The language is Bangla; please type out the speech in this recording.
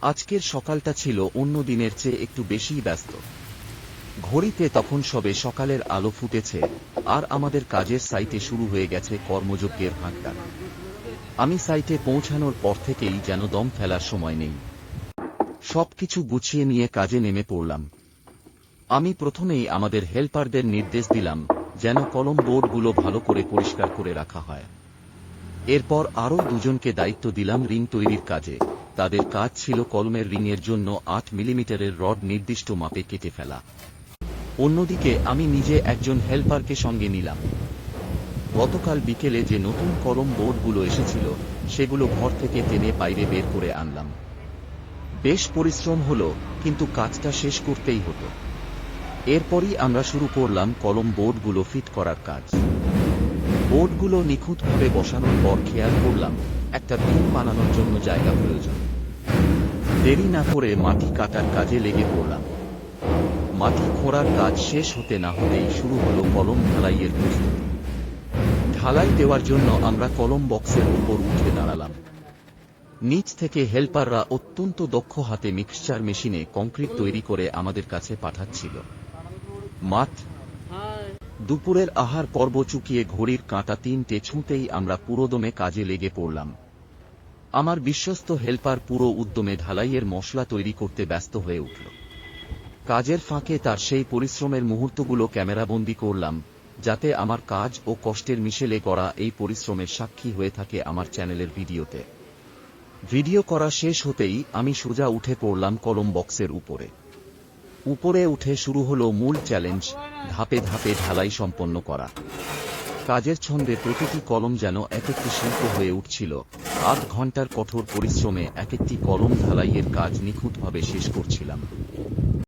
আজকের সকালটা ছিল অন্য দিনের চেয়ে একটু বেশিই ব্যস্ত। ঘড়িতে তখন সবে সকালের আলো ফুটেছে, আর আমাদের কাজের সাইটে শুরু হয়ে গেছে কর্মযজ্ঞের হাঁকডাক। আমি সাইটে পৌঁছানোর পর থেকেই যেন দম ফেলার সময় নেই। সবকিছু গুছিয়ে নিয়ে কাজে নেমে পড়লাম। আমি প্রথমেই আমাদের হেল্পারদের নির্দেশ দিলাম যেন কলম বোর্ডগুলো ভালো করে পরিষ্কার করে রাখা হয়। এরপর আরও দুজনকে দায়িত্ব দিলাম রিং তৈরির কাজে। তাদের কাজ ছিল কলমের রিংয়ের জন্য ৮ মিলিমিটারের রড নির্দিষ্ট মাপে কেটে ফেলা। অন্যদিকে আমি নিজে একজন হেল্পারকে সঙ্গে নিলাম। গতকাল বিকেলে যে নতুন কলম বোর্ডগুলো এসেছিল সেগুলো ঘর থেকে টেনে বাইরে বের করে আনলাম। বেশ পরিশ্রম হলো, কিন্তু কাজটা শেষ করতেই হতো। এরপরই আমরা শুরু করলাম কলম বোর্ডগুলো ফিট করার কাজ। বোর্ডগুলো নিখুঁতভাবে বসানোর পর খেয়াল করলাম একটা বিম বানানোর জন্য জায়গা প্রয়োজন। দেরি না করে মাটি কাটার কাজে লেগে পড়লাম। মাটি খোঁড়ার কাজ শেষ হতে না হতেই শুরু হলো কলম ঢালাইয়ের প্রস্তুতি। ঢালাই দেওয়ার জন্য আমরা কলম বক্সের উপর উঠে দাঁড়ালাম। নিচ থেকে হেল্পাররা অত্যন্ত দক্ষ হাতে মিক্সচার মেশিনে কংক্রিট তৈরি করে আমাদের কাছে পাঠাচ্ছিল। মাঠ দুপুরের আহার পর্ব চুকিয়ে ঘড়ির কাঁটা ৩টে ছুঁতেই আমরা পুরোদমে কাজে লেগে পড়লাম। আমার বিশ্বস্ত হেল্পার পুরো উদ্যমে ঢালাইয়ের মশলা তৈরি করতে ব্যস্ত হয়ে উঠল। কাজের ফাঁকে তার সেই পরিশ্রমের মুহূর্তগুলো ক্যামেরাবন্দি করলাম, যাতে আমার কাজ ও কষ্টের মিশেলে গড়া এই পরিশ্রমের সাক্ষী হয়ে থাকে আমার চ্যানেলের ভিডিওতে। ভিডিও করা শেষ হতেই আমি সোজা উঠে পড়লাম কলম বক্সের উপরে। উপরে উঠে শুরু হলো মূল চ্যালেঞ্জ, ধাপে ধাপে ঢালাই সম্পন্ন করা। কাজের ছন্দে প্রতিটি কলম যেন এক একটি শিল্প হয়ে উঠছিল। ৮ ঘন্টার কঠোর পরিশ্রমে এক একটি কলম ঢালাইয়ের কাজ নিখুঁতভাবে শেষ করছিলাম।